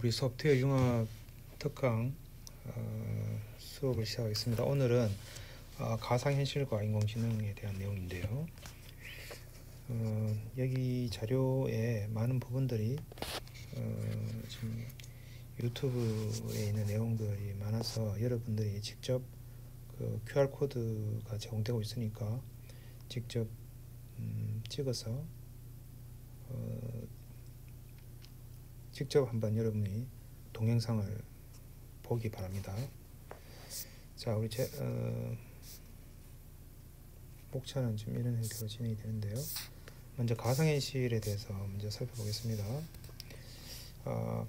우리 소프트웨어 융합 특강 수업을 시작하겠습니다. 오늘은 가상현실과 인공지능에 대한 내용인데요. 여기 자료의 많은 부분들이 지금 유튜브에 있는 내용들이 많아서 여러분들이 직접 그 QR코드가 제공되고 있으니까 직접 찍어서 직접 한번 여러분이 동영상을 보기 바랍니다. 자, 우리 목차는 지금 이런 형태로 진행이 되는데요. 먼저 가상현실에 대해서 먼저 살펴보겠습니다.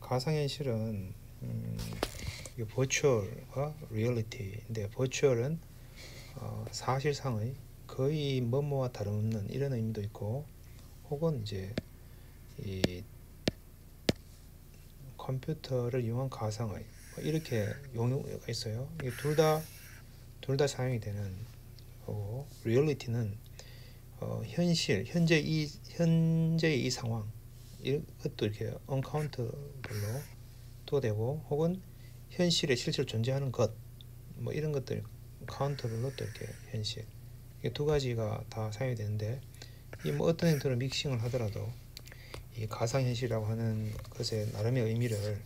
가상현실은 버추얼과 리얼리티인데, 버추얼은 사실상의 거의 뭐뭐와 다름없는 이런 의미도 있고, 혹은 이제 이 컴퓨터를 이용한 가상의 이렇게 용어가 있어요. 이게 둘 다 사용이 되는 거고, 리얼리티는 현재의 이 상황, 이것도 이렇게 언카운터블로 되고, 혹은 현실에 실제로 존재하는 것, 뭐 이런 것들 카운터블로 또 이렇게 현실, 이게 두 가지가 다 사용이 되는데, 이 뭐 어떤 형태로 믹싱을 하더라도 이 가상현실이라고 하는 것의 나름의 의미를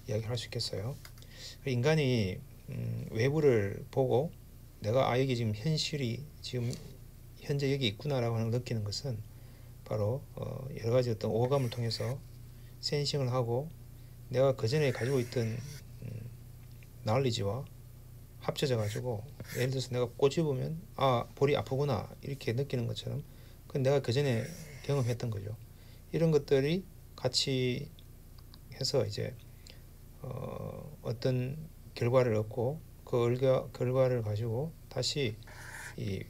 이야기할 수 있겠어요. 인간이 외부를 보고 내가 여기 지금 현실이 지금 현재 여기 있구나라고 하는 걸 느끼는 것은 바로 여러 가지 어떤 오감을 통해서 센싱을 하고, 내가 그전에 가지고 있던 knowledge와 합쳐져 가지고, 예를 들어서 내가 꼬집으면 볼이 아프구나 이렇게 느끼는 것처럼, 그건 내가 그전에 경험했던 거죠. 이런 것들이 같이 해서 이제 어떤 결과를 얻고, 그 결과를 가지고 다시 이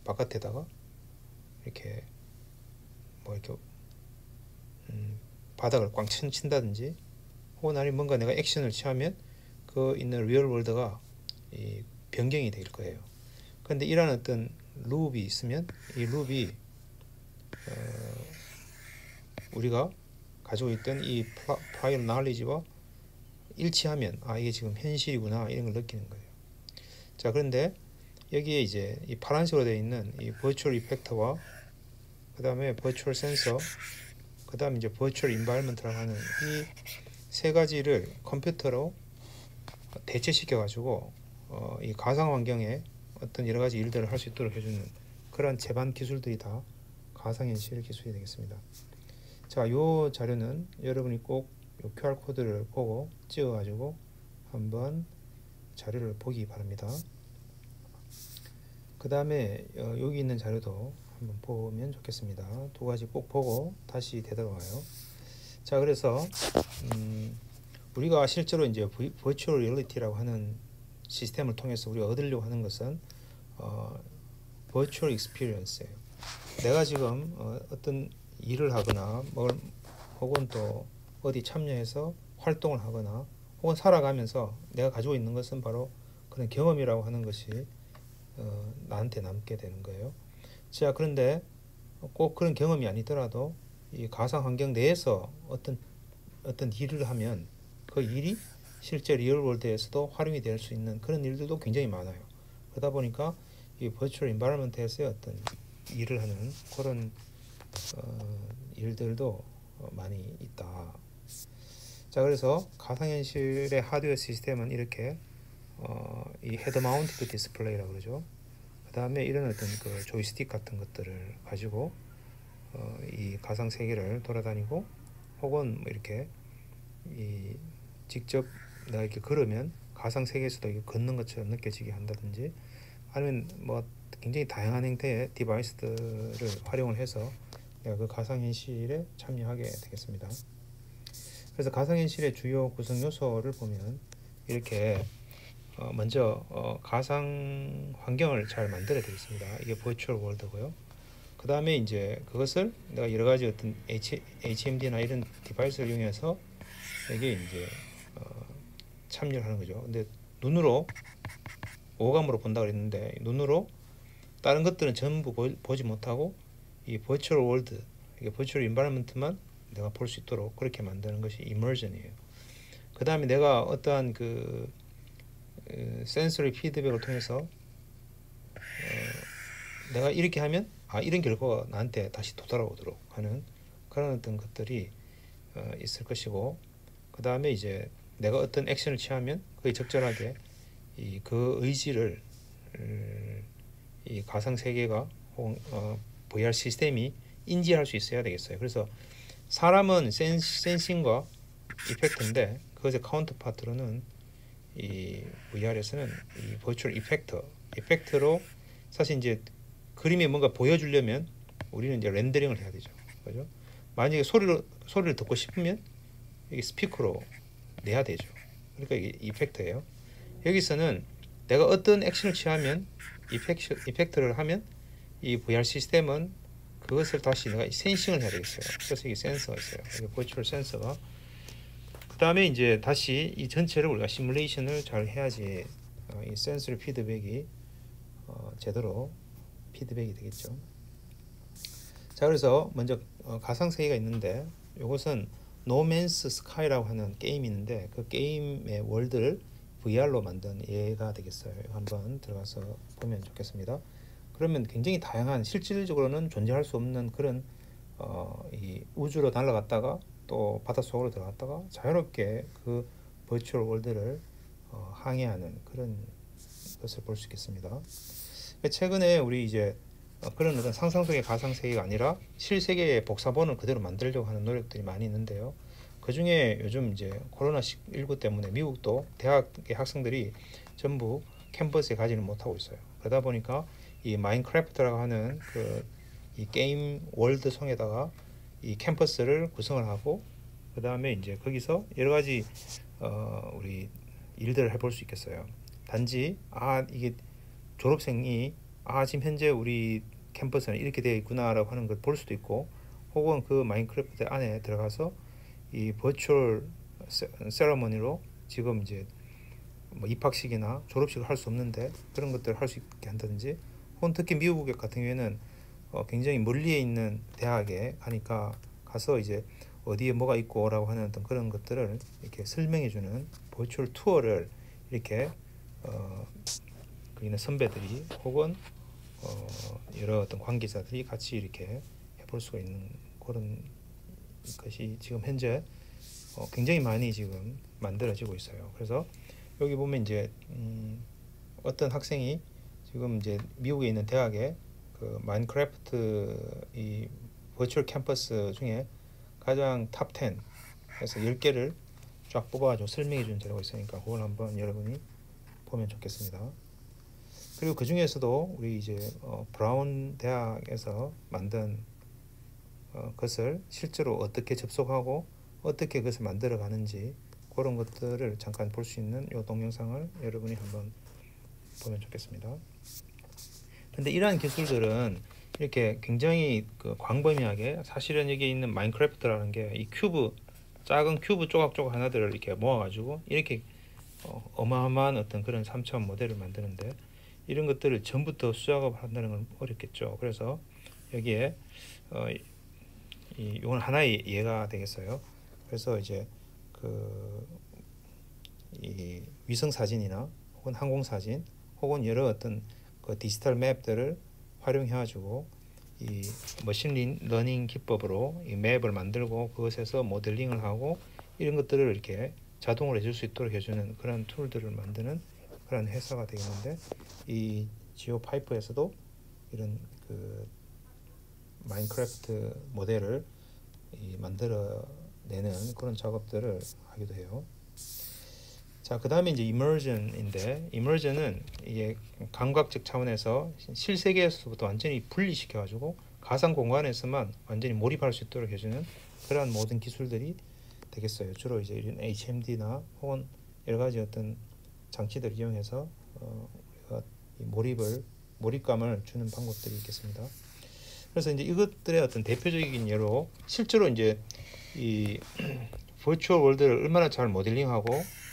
바깥에다가 이렇게 바닥을 꽝 친다든지, 혹은 아니면 뭔가 내가 액션을 취하면 그 있는 리얼 월드가 이 변경이 될 거예요. 그런데 이런 어떤 룹이 있으면, 이 룹이 우리가 가지고 있던 이 prior knowledge와 일치하면 이게 지금 현실이구나 이런 걸 느끼는 거예요. 자, 그런데 여기에 이제 이 파란색으로 되어 있는 이 virtual effect와 그 다음에 virtual sensor, 그 다음에 이제 virtual environment라고 하는 이 세 가지를 컴퓨터로 대체시켜 가지고 이 가상 환경에 어떤 여러 가지 일들을 할 수 있도록 해주는 그런 제반 기술들이 다 가상현실 기술이 되겠습니다. 자, 요 자료는 여러분이 꼭 요 QR코드를 보고 찍어 가지고 한번 자료를 보기 바랍니다. 그 다음에 여기 있는 자료도 한번 보면 좋겠습니다. 두 가지 꼭 보고 다시 되돌아와요. 자, 그래서 우리가 실제로 이제 virtual reality라고 하는 시스템을 통해서 우리가 얻으려고 하는 것은 virtual experience예요. 내가 지금 어떤 일을 하거나 혹은 또 어디 참여해서 활동을 하거나, 혹은 살아가면서 내가 가지고 있는 것은 바로 그런 경험이라고 하는 것이 나한테 남게 되는 거예요. 자, 그런데 꼭 그런 경험이 아니더라도 이 가상 환경 내에서 어떤 일을 하면 그 일이 실제 리얼월드에서도 활용이 될 수 있는 그런 일들도 굉장히 많아요. 그러다 보니까 이 버추얼 인바이러먼트에서의 어떤 일을 하는 그런 일들도 많이 있다. 자, 그래서 가상현실의 하드웨어 시스템은 이렇게 이 헤드 마운티드 디스플레이라고 그러죠. 그 다음에 이런 어떤 그 조이스틱 같은 것들을 가지고 이 가상 세계를 돌아다니고, 혹은 뭐 이렇게 이 직접 내가 이렇게 걸으면 가상 세계에서도 이렇게 걷는 것처럼 느껴지게 한다든지, 아니면 뭐 굉장히 다양한 형태의 디바이스들을 활용을 해서 내가 그 가상현실에 참여하게 되겠습니다. 그래서 가상현실의 주요 구성 요소를 보면 이렇게 먼저 가상 환경을 잘 만들어야 되겠습니다. 이게 버추얼 월드고요. 그 다음에 이제 그것을 내가 여러 가지 어떤 HMD나 이런 디바이스를 이용해서 이게 이제 참여를 하는 거죠. 근데 눈으로 오감으로 본다 그랬는데, 눈으로 다른 것들은 전부 보지 못하고 이 버추얼 월드, 이게 버추얼 인바이러먼트만 내가 볼 수 있도록 그렇게 만드는 것이 이머전이에요. 그 다음에 내가 어떠한 센서리 피드백을 통해서 내가 이렇게 하면 이런 결과가 나한테 다시 되돌아오도록 하는 그런 어떤 것들이 있을 것이고, 그 다음에 이제 내가 어떤 액션을 취하면 그에 적절하게 그 의지를 이 가상 세계가 혹은 VR 시스템이 인지할 수 있어야 되겠어요. 그래서 사람은 센싱과 이펙트인데 그것의 카운터파트로는 이 VR에서는 이 버추얼 이펙트로 사실 이제 그림에 뭔가 보여주려면 우리는 이제 렌더링을 해야 되죠. 그죠? 만약에 소리를 듣고 싶으면 이게 스피커로 내야 되죠. 그러니까 이게 이펙트예요. 여기서는 내가 어떤 액션을 취하면 이펙트를 하면 이 VR 시스템은 그것을 다시 내가 센싱을 해야 되겠어요. 그래서 이게 센서가 있어요. 이게 버추얼 센서가. 그 다음에 이제 다시 이 전체를 우리가 시뮬레이션을 잘 해야지 이 센서리 피드백이 제대로 피드백이 되겠죠. 자, 그래서 먼저 가상세계가 있는데 이것은 노맨스 스카이라고 하는 게임이 있는데 그 게임의 월드를 VR로 만든 예가 되겠어요. 한번 들어가서 보면 좋겠습니다. 그러면 굉장히 다양한, 실질적으로는 존재할 수 없는 그런 이 우주로 날아갔다가 또 바닷속으로 들어갔다가 자유롭게 그 버추얼 월드를 항해하는 그런 것을 볼 수 있겠습니다. 최근에 우리 이제 그런 어떤 상상 속의 가상 세계가 아니라 실세계의 복사본을 그대로 만들려고 하는 노력들이 많이 있는데요. 그 중에 요즘 이제 코로나19 때문에 미국도 대학의 학생들이 전부 캠퍼스에 가지는 못하고 있어요. 그러다 보니까 이 마인크래프트라고 하는 이 게임 월드 성에다가 이 캠퍼스를 구성을 하고 그 다음에 이제 거기서 여러 가지 우리 일들을 해볼 수 있겠어요. 단지 이게 졸업생이 지금 현재 우리 캠퍼스는 이렇게 되어 있구나라고 하는 걸 볼 수도 있고, 혹은 그 마인크래프트 안에 들어가서 이 버추얼 세러머니로 지금 이제 뭐 입학식이나 졸업식을 할 수 없는데 그런 것들을 할 수 있게 한다든지, 혹은 특히 미국 같은 경우에는 굉장히 멀리에 있는 대학에 가니까 가서 이제 어디에 뭐가 있고라고 하는 어떤 그런 것들을 이렇게 설명해주는 버추얼 투어를 이렇게 거기는 선배들이 혹은 여러 어떤 관계자들이 같이 이렇게 해볼 수가 있는 그런 것이 지금 현재 굉장히 많이 지금 만들어지고 있어요. 그래서 여기 보면 이제 어떤 학생이 지금 이제 미국에 있는 대학에 그 마인크래프트 이 버추얼 캠퍼스 중에 가장 탑 10에서 10개를 쫙 뽑아가지고 설명해 주는 자료가 있으니까 그걸 한번 여러분이 보면 좋겠습니다. 그리고 그 중에서도 우리 이제 브라운 대학에서 만든 것을 실제로 어떻게 접속하고 어떻게 그것을 만들어 가는지 그런 것들을 잠깐 볼 수 있는 이 동영상을 여러분이 한번 보면 좋겠습니다. 근데 이러한 기술들은 이렇게 굉장히 광범위하게, 사실은 여기 있는 마인크래프트라는 게 이 작은 큐브 조각조각 하나들을 이렇게 모아가지고 이렇게 어마어마한 어떤 그런 3차원 모델을 만드는데, 이런 것들을 전부터 수작업을 한다는 건 어렵겠죠. 그래서 여기에 이건 하나의 예가 되겠어요. 그래서 이제 이 위성 사진이나 혹은 항공 사진 혹은 여러 어떤 디지털 맵들을 활용해가지고 이 머신 러닝 기법으로 이 맵을 만들고 그것에서 모델링을 하고 이런 것들을 이렇게 자동으로 해줄 수 있도록 해주는 그런 툴들을 만드는 그런 회사가 되겠는데, 이 지오파이프에서도 이런 마인크래프트 모델을 만들어내는 그런 작업들을 하기도 해요. 자, 그 다음에 이제 이머전인데, 이머전은 이게 감각적 차원에서 실세계에서부터 완전히 분리시켜가지고 가상 공간에서만 완전히 몰입할 수 있도록 해주는 그러한 모든 기술들이 되겠어요. 주로 이제 이런 HMD나 혹은 여러 가지 어떤 장치들을 이용해서 우리가 몰입감을 주는 방법들이 있겠습니다. 그래서 이제 이것들의 어떤 대표적인 예로, 실제로 이제 이 버추얼 월드를 얼마나 잘 모델링하고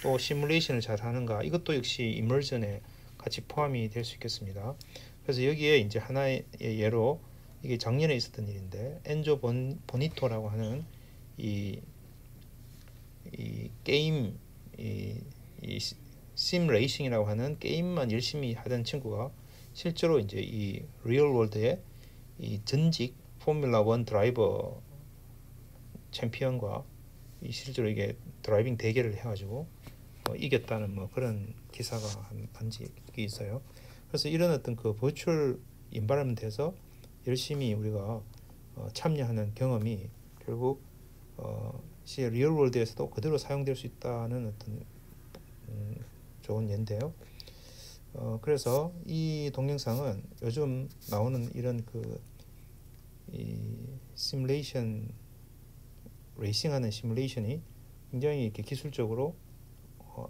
또 시뮬레이션을 잘 하는가, 이것도 역시 이머전에 같이 포함이 될 수 있겠습니다. 그래서 여기에 이제 하나의 예로, 이게 작년에 있었던 일인데, 엔조 보니토라고 하는 이 게임 이 심 레이싱이라고 하는 게임만 열심히 하던 친구가 실제로 이제 이 리얼 월드의 이 전직 포뮬라 1 드라이버 챔피언과 이 실제로 이게 드라이빙 대결을 해가지고 이겼다는 뭐 그런 기사가 한 적이 있어요. 그래서 이런 어떤 그 버추얼 인바이러먼트에서 열심히 우리가 참여하는 경험이 결국 실제 리얼 월드에서도 그대로 사용될 수 있다는 어떤 좋은 예인데요. 그래서 이 동영상은 요즘 나오는 이런 이 시뮬레이션 레이싱하는 시뮬레이션이 굉장히 이렇게 기술적으로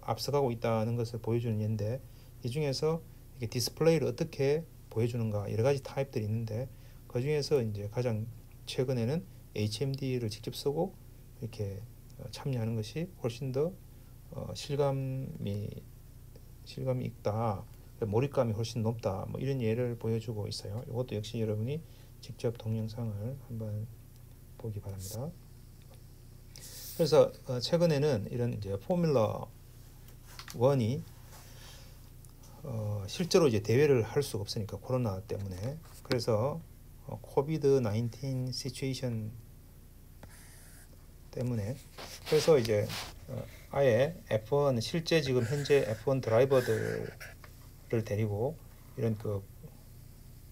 앞서가고 있다는 것을 보여주는 예인데, 이 중에서 이게 디스플레이를 어떻게 보여주는가 여러 가지 타입들이 있는데, 그 중에서 이제 가장 최근에는 HMD를 직접 쓰고 이렇게 참여하는 것이 훨씬 더 실감이 있다, 몰입감이 훨씬 높다, 뭐 이런 예를 보여주고 있어요. 이것도 역시 여러분이 직접 동영상을 한번 보기 바랍니다. 그래서 최근에는 이런 이제 포뮬러 1이 실제로 이제 대회를 할 수가 없으니까 코로나 때문에, 그래서 코비드 19 시츄에이션 때문에 그래서 이제 아예 F1 실제 지금 현재 F1 드라이버들을 데리고 이런 그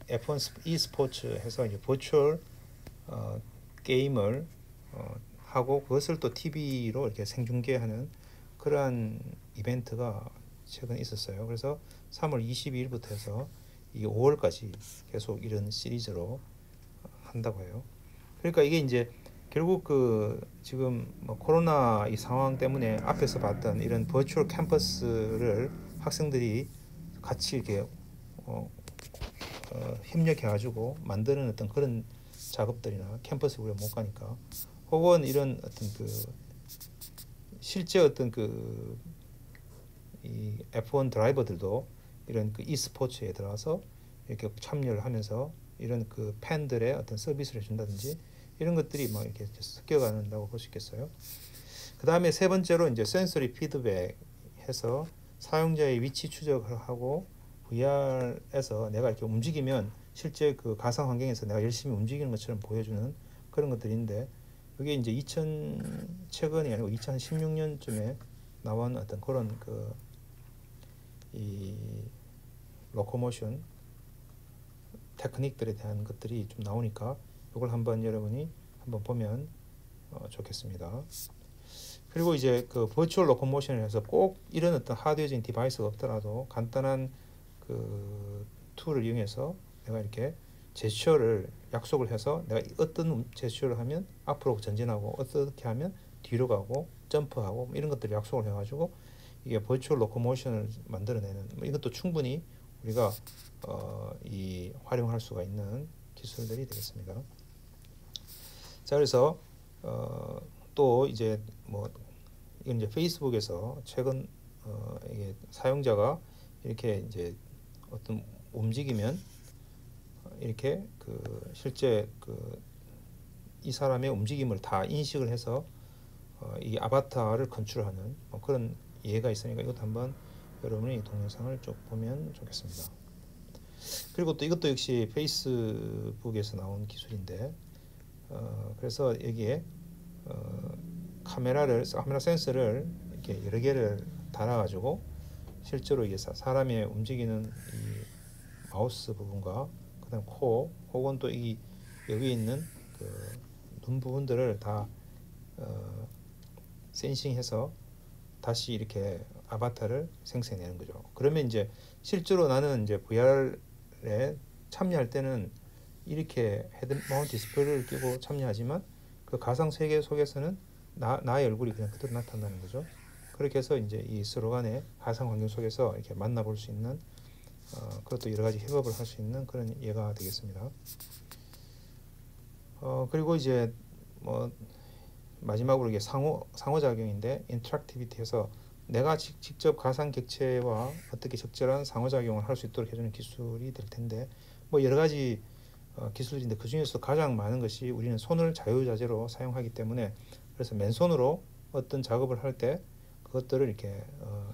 F1 e스포츠 해서 이제 버추얼 게임을 하고 그것을 또 TV로 이렇게 생중계하는 그러한 이벤트가 최근에 있었어요. 그래서 3월 22일부터 해서 이게 5월까지 계속 이런 시리즈로 한다고 해요. 그러니까 이게 이제 결국 지금 뭐 코로나 이 상황 때문에 앞에서 봤던 이런 버추얼 캠퍼스를 학생들이 같이 이렇게 협력해가지고 만드는 어떤 그런 작업들이나 캠퍼스 우리가 못 가니까, 혹은 이런 어떤 실제 어떤 이 F1 드라이버들도 이런 e스포츠에 들어가서 이렇게 참여를 하면서 이런 팬들의 어떤 서비스를 준다든지 이런 것들이 막 이렇게 섞여간다고 볼 수 있겠어요. 그 다음에 세 번째로 이제 센서리 피드백 해서 사용자의 위치 추적을 하고 VR에서 내가 이렇게 움직이면 실제 가상 환경에서 내가 열심히 움직이는 것처럼 보여주는 그런 것들인데, 그게 이제 최근이 아니고 2016년쯤에 나온 어떤 그런 이 로코모션 테크닉들에 대한 것들이 좀 나오니까 이걸 여러분이 한번 보면 좋겠습니다. 그리고 이제 버추얼 로코모션을 해서 꼭 이런 어떤 하드웨어적인 디바이스가 없더라도 간단한 툴을 이용해서 내가 이렇게 제스처를 약속을 해서 내가 어떤 제스처를 하면 앞으로 전진하고 어떻게 하면 뒤로 가고 점프하고 이런 것들을 약속을 해가지고 이게 버추얼 로코모션을 만들어내는 이것도 충분히 우리가 활용할 수가 있는 기술들이 되겠습니다. 자, 그래서 또 이제 이건 이제 페이스북에서 최근 이게 사용자가 이렇게 이제 어떤 움직이면 이렇게 실제 이 사람의 움직임을 다 인식을 해서 이 아바타를 컨트롤하는 그런 예가 있으니까 이것도 한번 여러분이 동영상을 쭉 보면 좋겠습니다. 그리고 또 이것도 역시 페이스북에서 나온 기술인데, 그래서 여기에 카메라 센서를 이렇게 여러 개를 달아가지고 실제로 이게 사람의 움직이는 이 마우스 부분과 그다음 코 혹은 또 이 여기 있는 눈 부분들을 다 센싱해서 다시 이렇게 아바타를 생성해내는 거죠. 그러면 이제 실제로 나는 이제 VR에 참여할 때는 이렇게 헤드 마운트 디스플레이를 끼고 참여하지만 그 가상 세계 속에서는 나의 얼굴이 그냥 그대로 나타나는 거죠. 그렇게 해서 이제 이 서로 간의 가상 환경 속에서 이렇게 만나볼 수 있는 그것도 여러 가지 협업을 할 수 있는 그런 예가 되겠습니다. 그리고 이제 마지막으로 이게 상호작용인데, 인터랙티비티에서 내가 직접 가상 객체와 어떻게 적절한 상호작용을 할 수 있도록 해주는 기술이 될 텐데, 여러 가지 기술인데 그 중에서 가장 많은 것이 우리는 손을 자유자재로 사용하기 때문에, 그래서 맨손으로 어떤 작업을 할 때 그것들을 이렇게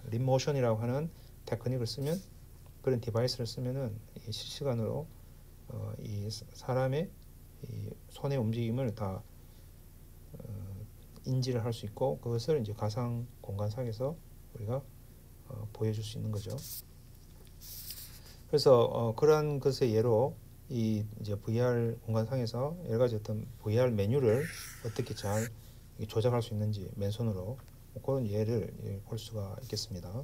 립모션이라고 하는 테크닉을 쓰면, 그런 디바이스를 쓰면은 이 실시간으로 이 사람의 이 손의 움직임을 다 인지를 할 수 있고, 그것을 이제 가상 공간상에서 우리가 보여줄 수 있는 거죠. 그래서 그러한 것의 예로 이 이제 VR 공간상에서 여러 가지 어떤 VR 메뉴를 어떻게 잘 조작할 수 있는지 맨손으로 그런 예를 볼 수가 있겠습니다.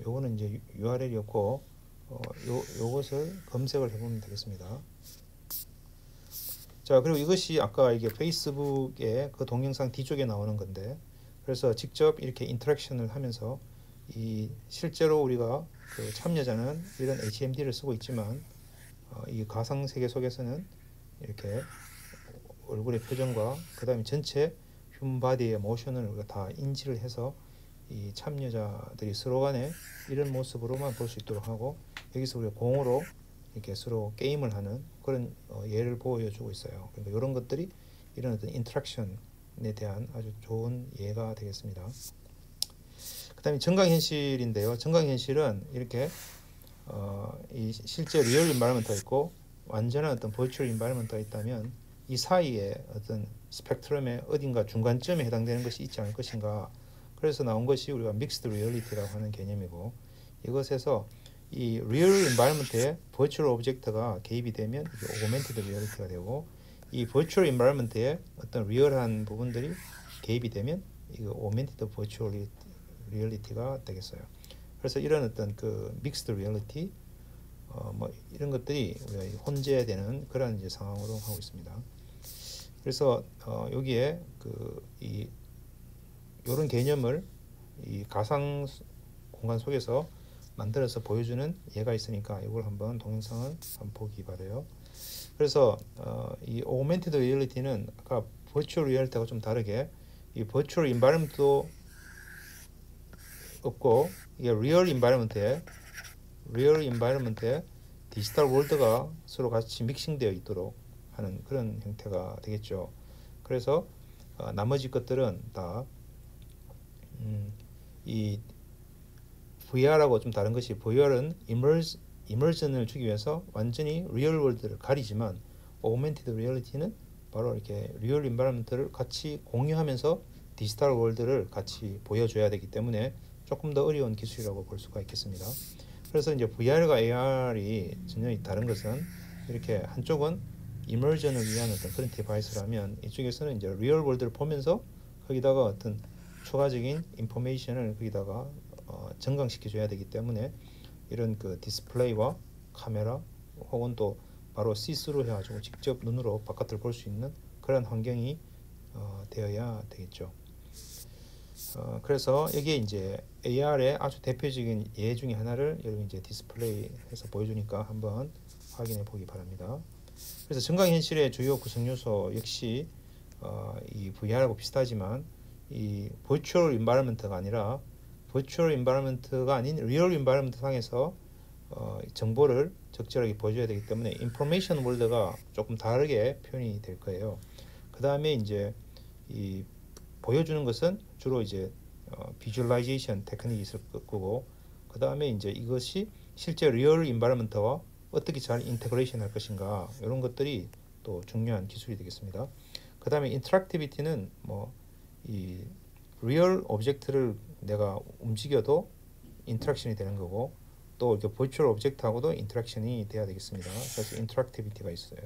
요거는 이제 URL이었고 요것을 검색을 해보면 되겠습니다. 자, 그리고 이것이 아까 이게 페이스북의 그 동영상 뒤쪽에 나오는 건데, 그래서 직접 이렇게 인터랙션을 하면서 이 실제로 우리가 그 참여자는 이런 HMD를 쓰고 있지만 이 가상 세계 속에서는 이렇게 얼굴의 표정과 그 다음에 전체 휴먼 바디의 모션을 우리가 다 인지를 해서 이 참여자들이 서로 간에 이런 모습으로만 볼 수 있도록 하고, 여기서 우리가 공으로 이렇게 서로 게임을 하는 그런 예를 보여주고 있어요. 그러니까 이런 것들이 이런 어떤 인터랙션에 대한 아주 좋은 예가 되겠습니다. 그 다음에 증강현실인데요. 증강현실은 이렇게 이 실제 리얼 인바이러먼트가 있고 완전한 어떤 버추얼 인바이러먼트가 있다면 이 사이에 어떤 스펙트럼의 어딘가 중간점에 해당되는 것이 있지 않을 것인가. 그래서 나온 것이 우리가 믹스드 리얼리티라고 하는 개념이고, 이것에서 이 리얼 인바이러먼트에 버추얼 오브젝트가 개입이 되면 이게 오그멘티드 리얼리티가 되고, 이 버추얼 인바이러먼트에 어떤 리얼한 부분들이 개입이 되면 이거 오그멘티드 버추얼 리얼리티가 되겠어요. 그래서 이런 어떤 그 믹스드 리얼리티 뭐 이런 것들이 우리가 혼재되는 그런 이제 상황으로 하고 있습니다. 그래서 여기에 이 이런 개념을 이 가상 공간 속에서 만들어서 보여주는 예가 있으니까 이걸 한번 동영상을 한번 보기 바래요. 그래서 이 오그멘티드 리얼리티는 아까 버추얼 리얼리티하고 좀 다르게 이 버추얼 인바이러먼트도 없고, 이게 리얼 인바이러먼트에 디지털 월드가 서로 같이 믹싱되어 있도록 하는 그런 형태가 되겠죠. 그래서 나머지 것들은 다 이 VR하고 좀 다른 것이, VR은 이머전을 주기 위해서 완전히 리얼 월드를 가리지만 오그멘티드 리얼리티는 바로 이렇게 리얼 인바이러먼트를 같이 공유하면서 디지털 월드를 같이 보여줘야 되기 때문에 조금 더 어려운 기술이라고 볼 수가 있겠습니다. 그래서 이제 VR과 AR이 전혀 다른 것은, 이렇게 한쪽은 이머전을 위한 어떤 그런 디바이스라면 이쪽에서는 이제 리얼 월드를 보면서 거기다가 어떤 추가적인 인포메이션을 거기다가 증강시켜 줘야 되기 때문에 이런 그 디스플레이와 카메라 혹은 또 바로 시스루 해가지고 직접 눈으로 바깥을 볼 수 있는 그런 환경이 되어야 되겠죠. 그래서 여기에 이제 AR의 아주 대표적인 예 중에 하나를 여러분 이제 디스플레이해서 보여주니까 한번 확인해 보기 바랍니다. 그래서 증강현실의 주요 구성 요소 역시 이 VR하고 비슷하지만 이 버추얼 인바이러먼트가 아닌 리얼 인바이러먼트 상에서 정보를 적절하게 보여줘야 되기 때문에 인포메이션 월드가 조금 다르게 표현이 될 거예요. 그 다음에 이제 이 보여주는 것은 주로 이제 비주얼라이제이션 테크닉이 있을 거고, 그 다음에 이제 이것이 실제 리얼 인바이러먼트와 어떻게 잘 인테그레이션 할 것인가, 이런 것들이 또 중요한 기술이 되겠습니다. 그 다음에 인터랙티비티는 뭐 이 리얼 오브젝트를 내가 움직여도 인터랙션이 되는 거고, 또 이렇게 버추얼 오브젝트하고도 인터랙션이 돼야 되겠습니다. 그래서 인터랙티비티가 있어요.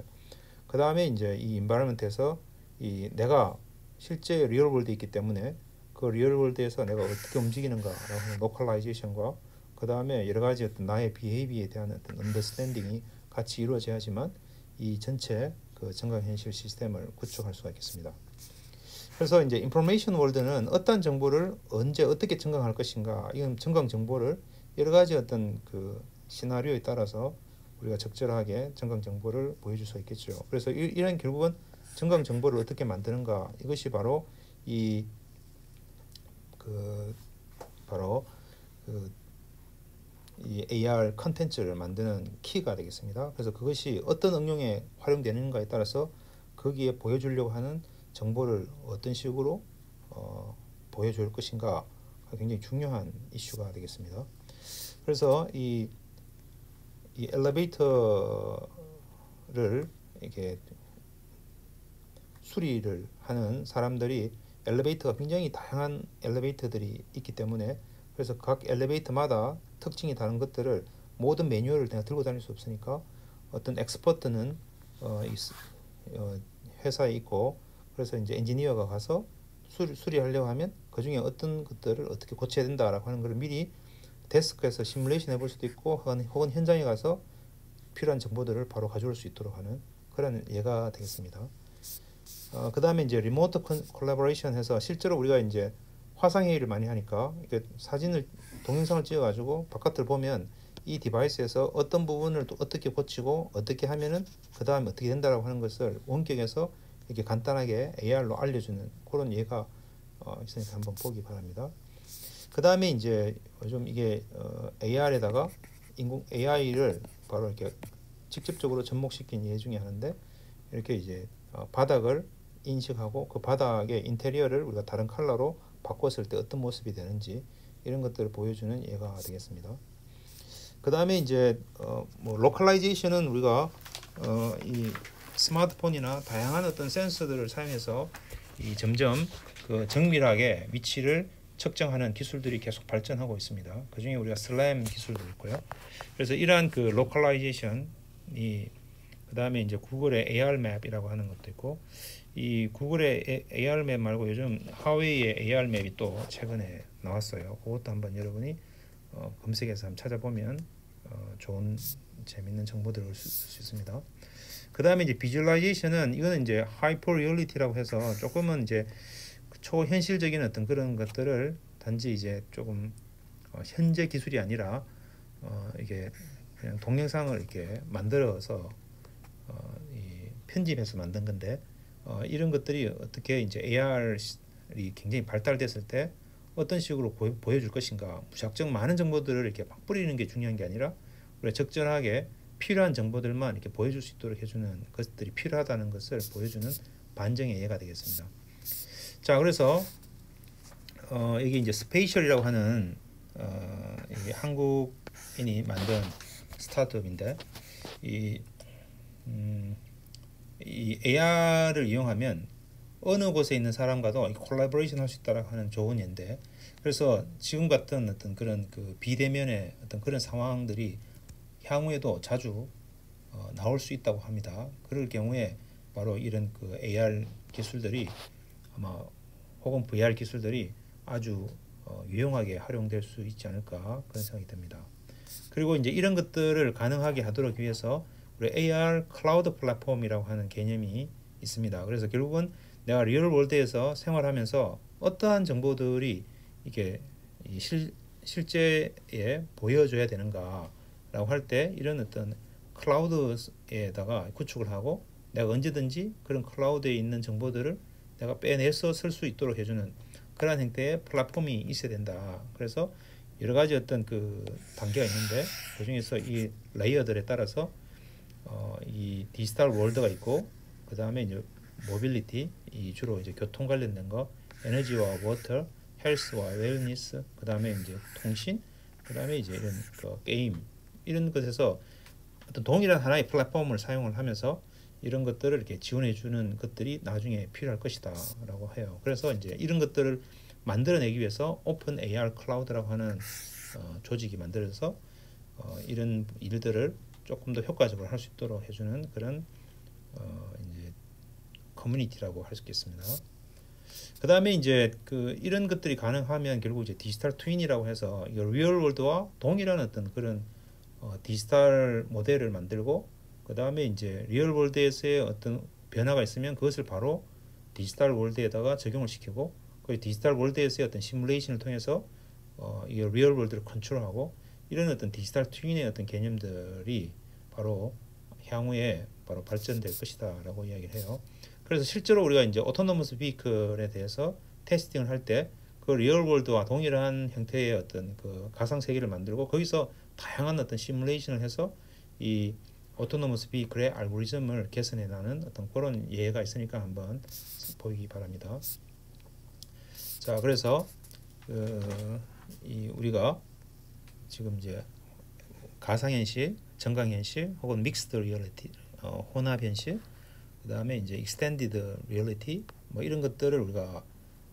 그 다음에 이제 이 인바이러먼트에서 이 내가 실제 리얼 월드에 있기 때문에 그 리얼 월드에서 내가 어떻게 움직이는가라고 하는 로컬라이제이션과 그 다음에 여러 가지 어떤 나의 비헤이비에 대한 어떤 언더스탠딩이 같이 이루어져야지만 이 전체 그 증강현실 시스템을 구축할 수가 있겠습니다. 그래서 이제 인포메이션 월드는 어떤 정보를 언제 어떻게 증강할 것인가, 이건 증강 정보를 여러 가지 어떤 그 시나리오에 따라서 우리가 적절하게 증강 정보를 보여줄 수 있겠죠. 그래서 이런 결국은 증강 정보를 어떻게 만드는가, 이것이 바로 이 AR 컨텐츠를 만드는 키가 되겠습니다. 그래서 그것이 어떤 응용에 활용되는가에 따라서 거기에 보여주려고 하는 정보를 어떤 식으로 보여줄 것인가, 굉장히 중요한 이슈가 되겠습니다. 그래서 이 엘리베이터를 이렇게 수리를 하는 사람들이 엘리베이터가 굉장히 다양한 엘리베이터들이 있기 때문에 그래서 각 엘리베이터마다 특징이 다른 것들을 모든 매뉴얼을 내가 들고 다닐 수 없으니까 어떤 엑스퍼트는 회사에 있고 그래서 이제 엔지니어가 가서 수리하려고 하면 그 중에 어떤 것들을 어떻게 고쳐야 된다라고 하는 것을 미리 데스크에서 시뮬레이션 해볼 수도 있고 혹은 현장에 가서 필요한 정보들을 바로 가져올 수 있도록 하는 그런 예가 되겠습니다. 그 다음에 이제 리모트 콜라보레이션 해서 실제로 우리가 이제 화상회의를 많이 하니까 사진을 동영상을 찍어가지고 바깥을 보면 이 디바이스에서 어떤 부분을 또 어떻게 고치고 어떻게 하면은 그 다음에 어떻게 된다라고 하는 것을 원격에서 이렇게 간단하게 AR로 알려주는 그런 예가 있으니까 한번 보기 바랍니다. 그 다음에 이제 좀 이게 AR에다가 AI를 바로 이렇게 직접적으로 접목시킨 예 중에 하나인데 이렇게 이제 바닥을 인식하고 그 바닥의 인테리어를 우리가 다른 컬러로 바꿨을 때 어떤 모습이 되는지 이런 것들을 보여주는 예가 되겠습니다. 그 다음에 이제 뭐 로컬라이제이션은 우리가 이 스마트폰이나 다양한 어떤 센서들을 사용해서 이 점점 그 정밀하게 위치를 측정하는 기술들이 계속 발전하고 있습니다. 그 중에 우리가 슬램 기술도 있고요. 그래서 이러한 그 로컬라이제이션이 그 다음에 이제 구글의 AR 맵이라고 하는 것도 있고 이 구글의 AR 맵 말고 요즘 하웨이의 AR 맵이 또 최근에 나왔어요. 그것도 한번 여러분이 검색해서 한번 찾아보면 좋은 재밌는 정보들을 얻을 수 있습니다. 그 다음에 이제 비주얼라이제이션은 이거는 이제 하이퍼 리얼리티라고 해서 조금은 이제 초현실적인 어떤 그런 것들을 단지 이제 조금 현재 기술이 아니라 이게 그냥 동영상을 이렇게 만들어서 이 편집해서 만든 건데 이런 것들이 어떻게 이제 AR이 굉장히 발달됐을 때 어떤 식으로 보여줄 것인가 무작정 많은 정보들을 이렇게 막 뿌리는 게 중요한 게 아니라 우리가 적절하게 필요한 정보들만 이렇게 보여줄 수 있도록 해주는 것들이 필요하다는 것을 보여주는 반증의 예가 되겠습니다. 자, 그래서 이게 이제 스페이셜이라고 하는 이 한국인이 만든 스타트업인데 이 AR을 이용하면 어느 곳에 있는 사람과도 콜라보레이션 할 수 있다라고 하는 좋은 예인데 그래서 지금 같은 어떤 그런 그 비대면의 어떤 그런 상황들이 향후에도 자주 나올 수 있다고 합니다. 그럴 경우에 바로 이런 그 AR 기술들이 아마 혹은 VR 기술들이 아주 유용하게 활용될 수 있지 않을까 그런 생각이 듭니다. 그리고 이제 이런 것들을 가능하게 하도록 위해서 우리 AR 클라우드 플랫폼이라고 하는 개념이 있습니다. 그래서 결국은 내가 리얼 월드에서 생활하면서 어떠한 정보들이 이게 실제에 보여줘야 되는가라고 할 때 이런 어떤 클라우드에다가 구축을 하고 내가 언제든지 그런 클라우드에 있는 정보들을 내가 빼내서 쓸 수 있도록 해주는 그러한 형태의 플랫폼이 있어야 된다. 그래서 여러 가지 어떤 그 단계가 있는데 그 중에서 이 레이어들에 따라서 이 디지털 월드가 있고 그 다음에 이제 모빌리티 이 주로 이제 교통 관련된 거, 에너지와 워터, 헬스와 웰니스, 그 다음에 이제 통신, 그 다음에 이제 이런 그 게임 이런 것에서 어떤 동일한 하나의 플랫폼을 사용을 하면서 이런 것들을 이렇게 지원해주는 것들이 나중에 필요할 것이다라고 해요. 그래서 이제 이런 것들을 만들어내기 위해서 오픈 AR 클라우드라고 하는 조직이 만들어서 이런 일들을 조금 더 효과적으로 할 수 있도록 해주는 그런 이제 커뮤니티라고 할 수 있겠습니다. 그 다음에 이제 그 이런 것들이 가능하면 결국 이제 디지털 트윈이라고 해서 이 리얼 월드와 동일한 어떤 그런 디지털 모델을 만들고 그 다음에 이제 리얼 월드에서의 어떤 변화가 있으면 그것을 바로 디지털 월드에다가 적용을 시키고 그 디지털 월드에서의 어떤 시뮬레이션을 통해서 이 리얼 월드를 컨트롤하고 이런 어떤 디지털 트윈의 어떤 개념들이 바로 향후에 바로 발전될 것이다라고 이야기를 해요. 그래서 실제로 우리가 이제 오토노머스 비클에 대해서 테스팅을 할 때 그 리얼 월드와 동일한 형태의 어떤 그 가상 세계를 만들고 거기서 다양한 어떤 시뮬레이션을 해서 이 오토노머스 비클의 알고리즘을 개선해 나가는 어떤 그런 예가 있으니까 한번 보기 바랍니다. 자, 그래서 우리가 지금 이제 가상현실, 증강현실 혹은 믹스드 리얼리티, 혼합현실, 그 다음에 이제 익스텐디드 리얼리티 뭐 이런 것들을 우리가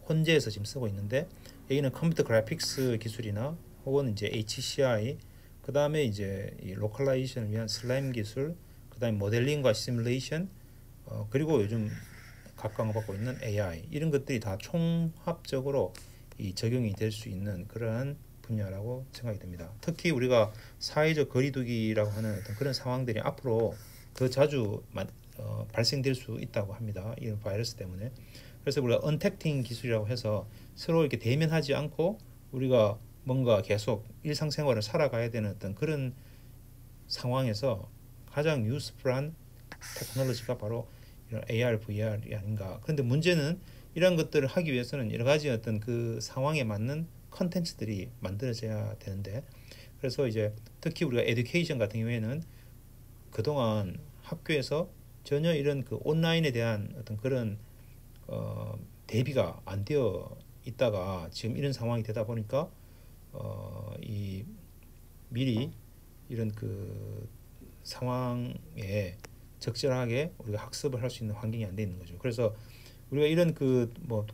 혼재해서 지금 쓰고 있는데, 여기는 컴퓨터 그래픽스 기술이나 혹은 이제 HCI, 그 다음에 이제 이 로컬라이제이션을 위한 슬라임 기술, 그 다음에 모델링과 시뮬레이션, 그리고 요즘 각광받고 있는 AI, 이런 것들이 다 총합적으로 이 적용이 될 수 있는 그러한 분야라고 생각이 됩니다. 특히 우리가 사회적 거리두기라고 하는 어떤 그런 상황들이 앞으로 더 자주 발생될 수 있다고 합니다. 이런 바이러스 때문에. 그래서 우리가 언택팅 기술이라고 해서 서로 이렇게 대면하지 않고 우리가 뭔가 계속 일상생활을 살아가야 되는 어떤 그런 상황에서 가장 유스풀한 테크놀로지가 바로 이런 AR, VR이 아닌가. 그런데 문제는 이런 것들을 하기 위해서는 여러 가지 어떤 그 상황에 맞는 컨텐츠들이 만들어져야 되는데, 그래서 이제 특히 우리가 에듀케이션 같은 경우에는 그동안 학교에서 전혀 이런 그 온라인에 대한 어떤 그런 대비가 안 되어 있다가 지금 이런 상황이 되다 보니까 이 미리 이런 그 상황에 적절하게 우리가 학습을 할 수 있는 환경이 안 돼 있는 거죠. 그래서 우리가 이런 그 뭐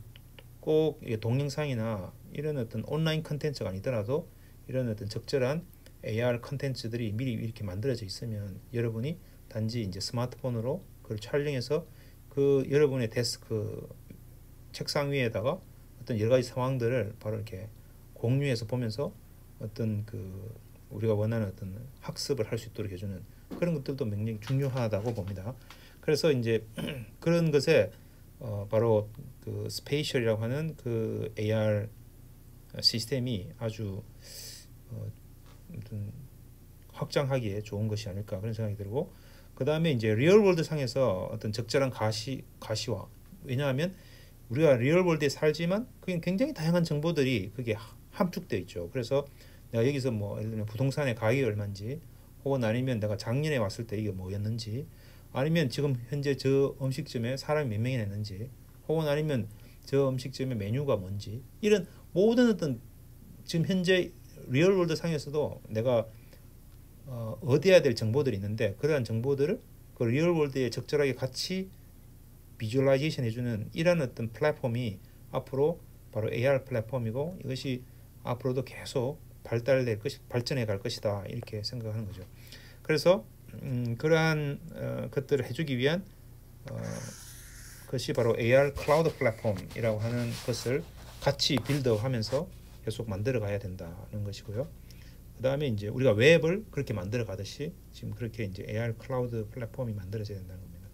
꼭 동영상이나 이런 어떤 온라인 컨텐츠가 아니더라도 이런 어떤 적절한 AR 컨텐츠들이 미리 이렇게 만들어져 있으면 여러분이 단지 이제 스마트폰으로 그걸 촬영해서 그 여러분의 데스크 책상 위에다가 어떤 여러 가지 상황들을 바로 이렇게 공유해서 보면서 어떤 그 우리가 원하는 어떤 학습을 할 수 있도록 해주는 그런 것들도 굉장히 중요하다고 봅니다. 그래서 이제 그런 것에 바로 그 스페이셜이라고 하는 그 AR 시스템이 아주 확장하기에 좋은 것이 아닐까 그런 생각이 들고, 그 다음에 이제 리얼월드 상에서 어떤 적절한 가시화, 왜냐하면 우리가 리얼월드에 살지만 그게 굉장히 다양한 정보들이 그게 함축되어 있죠. 그래서 내가 여기서 뭐 예를 들면 부동산의 가격이 얼마인지, 혹은 아니면 내가 작년에 왔을 때 이게 뭐였는지, 아니면 지금 현재 저 음식점에 사람이 몇 명이나 있는지, 혹은 아니면 저 음식점의 메뉴가 뭔지, 이런 모든 어떤 지금 현재 리얼월드 상에서도 내가 얻어야 될 정보들이 있는데, 그러한 정보들을 그 리얼월드에 적절하게 같이 비주얼라이제이션 해주는 이런 어떤 플랫폼이 앞으로 바로 AR 플랫폼이고, 이것이 앞으로도 계속 발전해 갈 것이다 이렇게 생각하는 거죠. 그래서 그러한 것들을 해주기 위한 것이 바로 AR 클라우드 플랫폼이라고 하는 것을 같이 빌드하면서 계속 만들어 가야 된다는 것이고요. 그 다음에 이제 우리가 웹을 그렇게 만들어 가듯이 지금 그렇게 이제 AR 클라우드 플랫폼이 만들어져야 된다는 겁니다.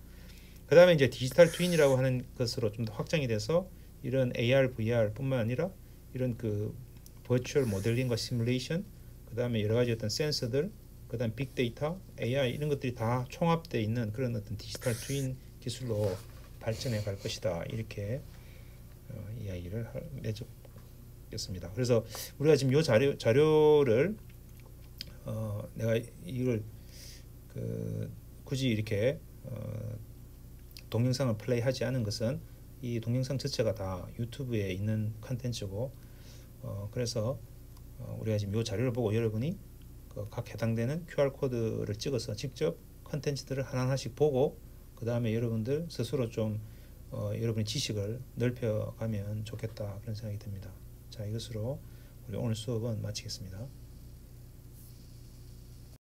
그 다음에 이제 디지털 트윈이라고 하는 것으로 좀 더 확장이 돼서 이런 AR, VR뿐만 아니라 이런 그 버추얼 모델링과 시뮬레이션, 그 다음에 여러 가지 어떤 센서들, 그 다음 빅데이터, AI 이런 것들이 다 총합되어 있는 그런 어떤 디지털 트윈 기술로 발전해 갈 것이다 이렇게 이야기를 맺었습니다. 그래서 우리가 지금 이 자료를 내가 이걸 굳이 이렇게 동영상을 플레이하지 않은 것은 이 동영상 자체가 다 유튜브에 있는 컨텐츠고, 그래서 우리가 지금 이 자료를 보고 여러분이 각 해당되는 QR 코드를 찍어서 직접 컨텐츠들을 하나하나씩 보고, 그 다음에 여러분들 스스로 좀 여러분의 지식을 넓혀가면 좋겠다 그런 생각이 듭니다. 자, 이것으로 우리 오늘 수업은 마치겠습니다.